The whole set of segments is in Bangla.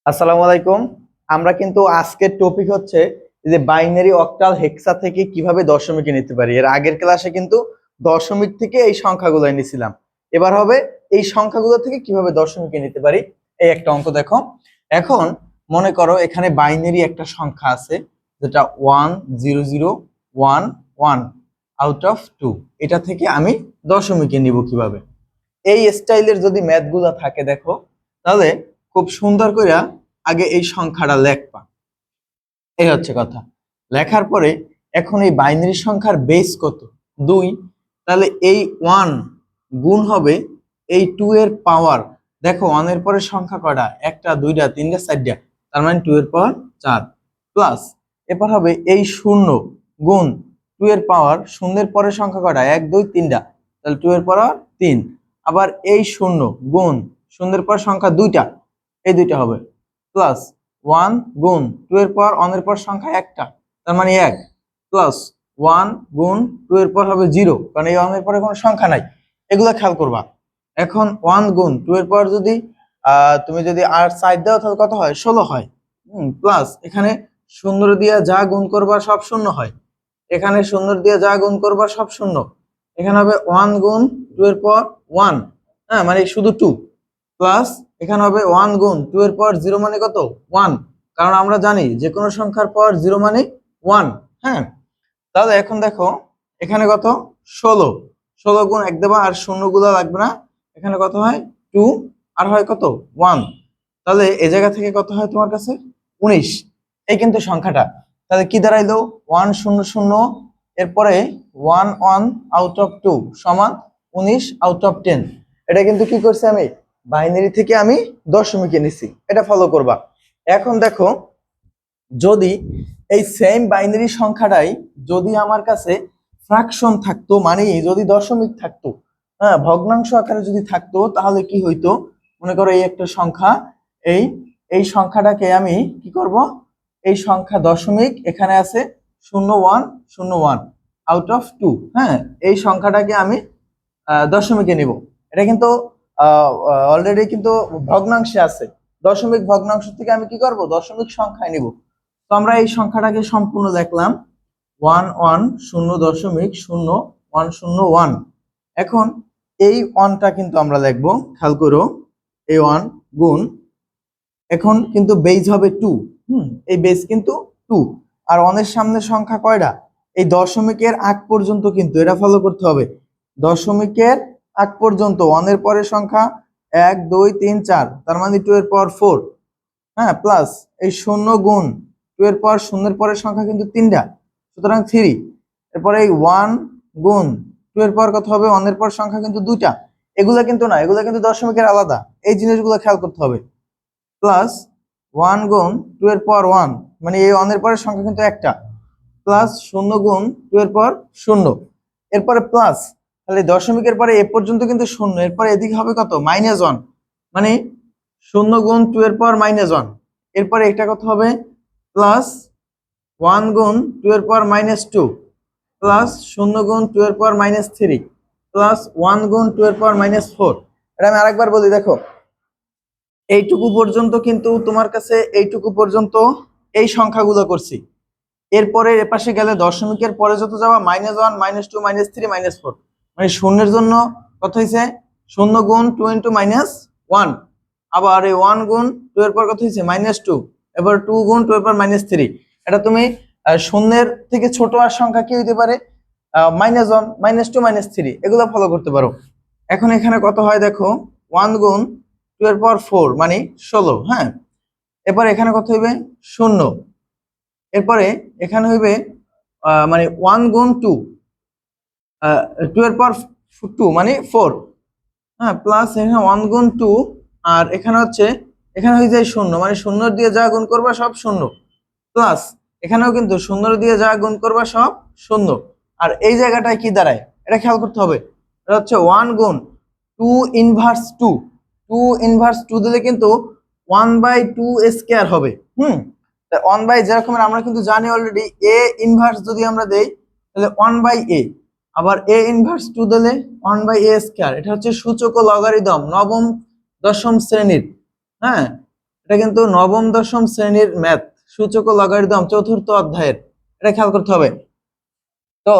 আসসালামু আলাইকুম। আমরা কিন্তু আজকের টপিক হচ্ছে যে বাইনারি অক্টাল হেক্সা থেকে কিভাবে দশমিকে নিতে পারি। এর আগের ক্লাসে কিন্তু দশমিক থেকে এই সংখ্যাগুলো এনেছিলাম। এবার হবে এই সংখ্যাগুলো থেকে কিভাবে দশমিকে নিতে পারি। এই একটা অঙ্ক দেখো। এখন মনে করো এখানে বাইনারি একটা সংখ্যা আছে যেটা 10011 আউট অফ 2। এটা থেকে আমি দশমিকে নিব কিভাবে। এই স্টাইলের যদি ম্যাথগুলো থাকে দেখো, তাহলে খুব সুন্দর করে আগে এই সংখ্যাটা লেখবা। এই হচ্ছে কথা। লেখার পরে এখন এই বাইনারি সংখ্যার বেস কত? 2। তাহলে এই 1 গুণ হবে এই 2 এর পাওয়ার। দেখো 1 এর পরে সংখ্যা কয়টা? একটা, দুইটা, তিনটা, চারটা, তার মানে 2 এর পাওয়ার 4 প্লাস এরপর হবে এই 0 গুণ 2 এর পাওয়ার। 0 এর পরে সংখ্যা কয়টা? 1, 2, 3টা, তাহলে 2 এর পাওয়ার 3। আবার এই 0 গুণ 0 এর পর সংখ্যা দুইটা, এই দুইটা হবে প্লাস 1 গুণ 2 এর পর 1 এর পর সংখ্যা একটা, তার মানে 1 প্লাস 1 গুণ 2 এর পর হবে 0, কারণ এই 1 এর পরে কোনো সংখ্যা নাই। এগুলো খেয়াল করবা। এখন 1 গুণ 2 এর পর যদি তুমি যদি আর সাইড দাও তাহলে কত হয়? 16 হয়। প্লাস এখানে 0 দিয়ে যা গুণ করবা সব শূন্য হয়। এখানে 0 দিয়ে যা গুণ করবা সব শূন্য। এখানে হবে 1 গুণ 2 এর পর 1, হ্যাঁ মানে শুধু 2 প্লাস এখানে হবে 1 গুণ 2 এর পর 0 মানে কত? 1, কারণ আমরা জানি যে কোনো সংখ্যার পর 0 মানে 1। হ্যাঁ, তাহলে এখন দেখো এখানে কত? 16। 16 গুণ 1 দেবা, আর শূন্যগুলো লাগবে না। এখানে কত হয়? 2, আর হয় কত? 1। তাহলে এই জায়গা থেকে কত হয় তোমার কাছে? 19। এই কিন্তু সংখ্যাটা তাহলে কি দাঁড়াইলো? 100 এরপরে 1 আউট অফ 2 সমান 19 আউট অফ 10। এটা কিন্তু কি করছে? আমি বাইনারি থেকে আমি দশমিকে নিছি। এটা ফলো করবা। এখন দেখো, যদি এই সেম বাইনারি সংখ্যাটাই যদি আমার কাছে ফ্র্যাকশন থাকতো, মানে যদি দশমিক থাকতো, হ্যাঁ ভগ্নাংশ আকারে যদি থাকতো, তাহলে কি হইতো? মনে করো এই একটা সংখ্যা, এই এই সংখ্যাটাকে আমি কি করব? এই সংখ্যা দশমিক এখানে আছে 0101 আউট অফ 2। হ্যাঁ, এই সংখ্যাটাকে আমি দশমিকে নিব। এটা কিন্তু অলরেডি কিন্তু ভগ্নাংশে আছে। দশমিক ভগ্নাংশ থেকে আমি কি করব? দশমিক সংখ্যায় নিব। তো আমরা এই সংখ্যাটাকে সম্পূর্ণ দেখলাম 110.0101। এখন এই 1টা কিন্তু আমরা লিখবো, খেয়াল করো, এই 1 গুণ, এখন কিন্তু বেজ হবে 2। এই বেজ কিন্তু 2, আর 1 এর সামনে সংখ্যা কয়টা? এই দশমিকের আগ পর্যন্ত কিন্তু এটা ফলো করতে হবে। দশমিকের আগ পর্যন্ত 1 এর পরে সংখ্যা 1, 2, 3, 4, তার মানে 2 এর পাওয়ার 4। হ্যাঁ, প্লাস এই 0 গুণ 2 এর পর 0 এর পরের সংখ্যা কিন্তু 3টা, সুতরাং 3। এরপরে এই 1 গুণ 2 এর পর কত হবে? 1 এর পর সংখ্যা কিন্তু দুইটা, এগুলা কিন্তু না, এগুলা কিন্তু দশমিকের আলাদা। এই জিনিসগুলো খেয়াল করতে হবে। প্লাস 1 গুণ 2 এর পর 1, মানে এই 1 এর পরের সংখ্যা কিন্তু একটা, প্লাস 0 গুণ 2 এর পর 0, এরপরে প্লাস, তাহলে দশমিকের পরে এ পর্যন্ত কিন্তু 0, এরপরে এদিকে হবে কত? -1, মানে 0 গুণ 2 এর পর -1। এরপরে এটা কত হবে? প্লাস 1 গুণ 2 এর পর -2, প্লাস 0 গুণ 2 এর পর -3, প্লাস 1 গুণ 2 এর পর -4। এটা আমি আরেকবার বলি, দেখো এইটুকু পর্যন্ত কিন্তু তোমার কাছে, এইটুকু পর্যন্ত এই সংখ্যাগুলো করছি। এরপরে এপাশে গেলে দশমিকের পরে যত যাওয়া -1, -2, -3, -4, মানে শূন্যের জন্য কত হয়েছে? 0 গুণ 2 × -1, আবার এই 1 গুণ 2 এর পর কত হয়েছে? -2, এবার 2 গুণ 2 এর পর -3। এটা তুমি শূন্যের থেকে ছোট আর সংখ্যা কি হইতে পারে? -1, -2, -3, এগুলো ফলো করতে পারো। এখন এখানে কত হয় দেখো? 1 গুণ 2 এর পর 4 মানে 16। হ্যাঁ, এরপর এখানে কত হইবে? 0। এরপরে এখানে হইবে মানে 1 গুণ 2, 2 এর পর 2 মানে 4। হ্যাঁ, প্লাস এখানে 1 গুণ 2, আর এখানে হচ্ছে, এখানে হয়ে যায় 0, মানে 0 দিয়ে যা গুণ করবা সব 0, প্লাস এখানেও কিন্তু 0 দিয়ে যা গুণ করবা সব 0। আর এই জায়গাটায় কি দাঁড়ায় এটা খেয়াল করতে হবে। এটা হচ্ছে 1 গুণ 2 ইনভার্স 2। 2 ইনভার্স 2 দিলে কিন্তু 1/2 স্কয়ার হবে। 1 বাই, যেরকম আমরা কিন্তু জানি অলরেডি a ইনভার্স যদি আমরা দেই তাহলে 1/a, আবার a ইনভার্স 2 দিলে 1/a স্কয়ার। এটা হচ্ছে সূচক ও লগারিদম নবম দশম শ্রেণীর। হ্যাঁ, এটা কিন্তু নবম দশম শ্রেণীর ম্যাথ, সূচক ও লগারিদম চতুর্থ অধ্যায়ের, এটা খেয়াল করতে হবে। তো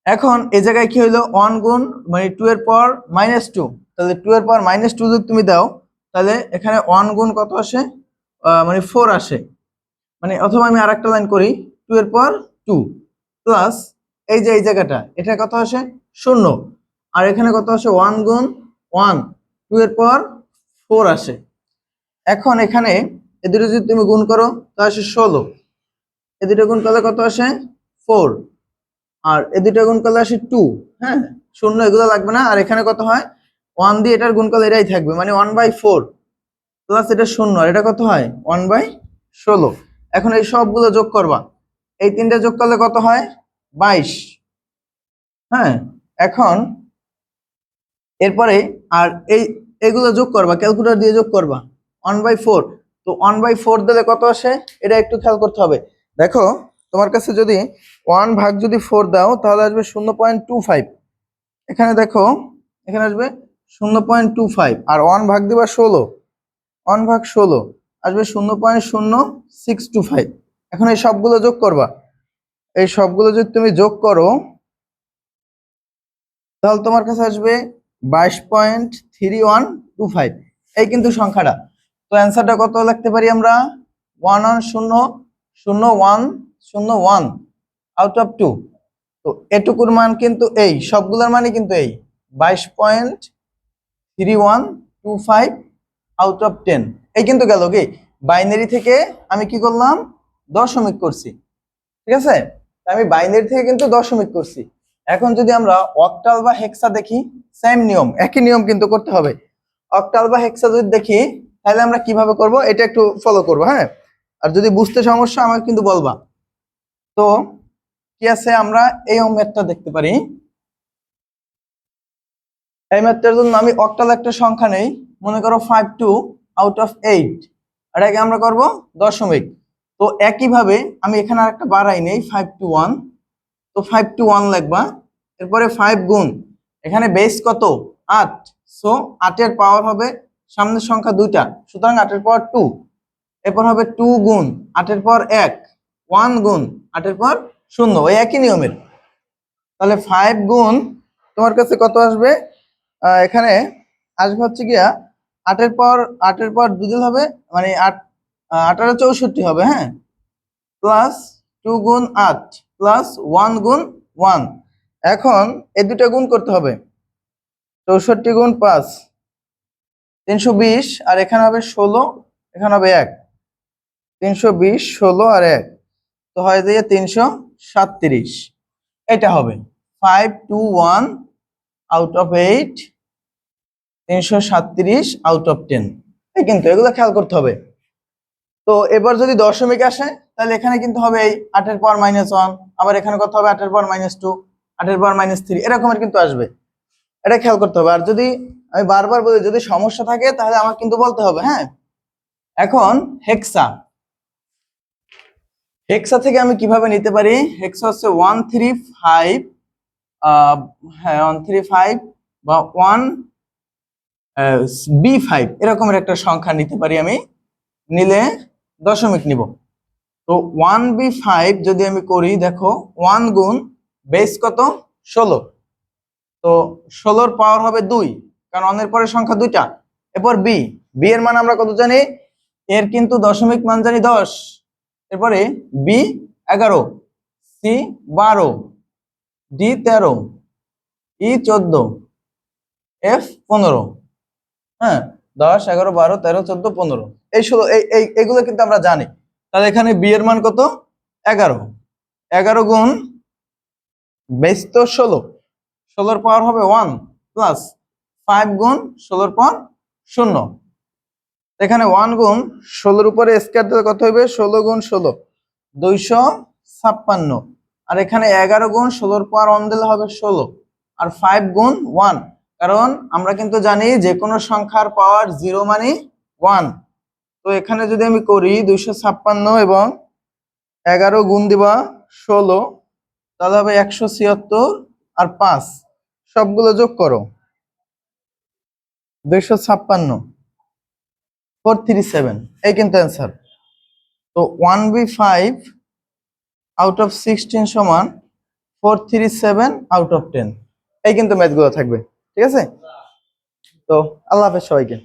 এখন এই জায়গায় কি হইলো, 1 গুণ মানে 2 এর পাওয়ার -2, তাহলে 2 এর পাওয়ার -2 যদি তুমি দাও তাহলে এখানে 1 গুণ কত আসে, মানে 4 আসে। মানে অথবা আমি আরেকটা লাইন করি, 2 এর পাওয়ার 2 প্লাস এই যে এই জায়গাটা এটা কত আসে 0, আর এখানে কত আসে 1 গুণ 1 2 এর পাওয়ার 4 আসে। এখন এখানে এই দুটো যদি তুমি গুণ করো তাহলে আসে 16, এই দুটো গুণ করলে কত আসে 4, আর এই দুটো গুণ করলে আসে 2। হ্যাঁ, শূন্য এগুলো লাগবে না। আর এখানে কত হয় 1 দিয়ে এটার গুণ করলে এটাই থাকবে, মানে 1/4 প্লাস এটা 0, আর এটা কত হয় 1/16। এখন এই সবগুলো যোগ করবা, এই তিনটা যোগ করলে কত হয় 22। হ্যাঁ, এখন এরপরে আর এগুলো যোগ করবা, ক্যালকুলেটর দিয়ে যোগ করবা 1/4। তো 1/4 দিলে কত আসে এটা একটু খেয়াল করতে হবে। দেখো তোমার কাছে যদি 1 ভাগ যদি 4 দাও তাহলে আসবে 0.25। এখানে দেখো এখানে আসবে 0.25, আর 1 ভাগ দিবা 16, 1 ভাগ 16 আসবে 0.0625। এখন এই সবগুলো যোগ করবা, এই সবগুলো যদি তুমি যোগ করো তাহলে তোমার কাছে আসবে 22.3125। এই কিন্তু সংখ্যাটা। তো অ্যান্সারটা কত লিখতে পারি আমরা, 1100101 আউট অফ 2। তো এটুকুর মান কিন্তু এই সবগুলোর মানে কিন্তু এই 22.3125 আউট অফ 10। এই কিন্তু গেল কি বাইনারি থেকে আমি কি করলাম দশমিক করছি, ঠিক আছে। আমি বাইনারি থেকে কিন্তু দশমিক করছি। এখন যদি আমরা অক্টাল বা হেক্সা দেখি, সেম নিয়ম, একই নিয়ম কিন্তু করতে হবে। অক্টাল বা হেক্সা যদি দেখি তাহলে আমরা কিভাবে করব এটা একটু ফলো করব। হ্যাঁ, আর যদি বুঝতে সমস্যা আমাকে কিন্তু বলবা। তো কি আছে, আমরা এই ম্যাথটা দেখতে পারি। এই ম্যাথটার জন্য আমি অক্টাল একটা সংখ্যা নেই, মনে করো 52 আউট অফ 8, এটাকে আমরা করব দশমিক। তো একইভাবে আমি এখানে আরেকটা বাড়াই নেই 521, তো 521 লিখবা। এরপরে 5 গুণ, এখানে বেস কত 8, সো 8 এর পাওয়ার হবে সামনের সংখ্যা দুইটা, সুতরাং 8 এর পাওয়ার 2। এরপর হবে 2 গুণ 8 এর পাওয়ার 1, 1 গুণ 8 এর পাওয়ার 0, ওই একই নিয়মের। তাহলে 5 গুণ তোমার কাছে কত আসবে, এখানে আসবে হচ্ছে গিয়া 8 এর পাওয়ার 2 দিলে হবে মানে 8 8 আর 64 হবে। হ্যাঁ, প্লাস 2 গুণ 8 প্লাস 1 গুণ 1। এখন এই দুটো গুণ করতে হবে, 64 গুণ 5 320, আর এখানে হবে 16, এখানে হবে 1, 320 16 আর 1, তো হয় যে 337। এটা হবে 521 আউট অফ 8, 337 আউট অফ 10। এই কিন্তু এগুলো খেয়াল করতে হবে। তো এবার যদি দশমিক আসে তাহলে এখানে কিন্তু হবে এই 8 এর পাওয়ার -1, আবার এখানে কত হবে 8 এর পাওয়ার -2, 8 এর পাওয়ার -3, এরকমের কিন্তু আসবে। এটা খেয়াল করতে হবে। আর যদি আমি বারবার বলি যদি সমস্যা থাকে তাহলে আমার কিন্তু বলতে হবে। হ্যাঁ, এখন হেক্সা, হেক্সা থেকে আমি কিভাবে নিতে পারি, হেক্সা হচ্ছে 135, হ্যাঁ 135 বা 1b5 এরকমের একটা সংখ্যা নিতে পারি আমি, নিলে দশমিক নিব। তো 1b5 যদি আমি করি, দেখো 1 গুণ বেস কত 16, তো 16 পাওয়ার হবে 2, কারণ 1 এর পরের সংখ্যা দুইটা। এরপর বি, বি এর মান আমরা কত জানি, এর কিন্তু দশমিক মান জানি 10। এরপরে বি 11, সি 12, ডি 13, ই 14, এফ 15। হ্যাঁ, 10 11 12 13 14 15, এই 16, এইগুলো কিন্তু আমরা জানি। তাহলে এখানে বি এর মান কত 11, 11 গুণ বেস তো 16, 16 পাওয়ার হবে 1 প্লাস 5 গুণ 16 পাওয়ার 0। এখানে 1 গুণ 16 উপরে স্কয়ার দিলে কত হবে, 16 গুণ 16 256, আর এখানে 11 গুণ 16 পাওয়ার 1 দিলে হবে 16, আর 5 গুণ 1, কারণ আমরা কিন্তু জানি যে কোনো সংখ্যার পাওয়ার 0 মানে 1। তো এখানে যদি আমি করি 256 এবং 11 গুণ দিবা 16, তাহলে হবে 176, আর 5 সবগুলো যোগ করো 256 437, এই কিন্তু অ্যান্সার। তো 1/5 আউট অফ 16 সমান 437 আউট অফ 10, এই কিন্তু ম্যাথগুলো থাকবে। ঠিক আছে, তো আল্লাহ হাফেজ সবাইকে।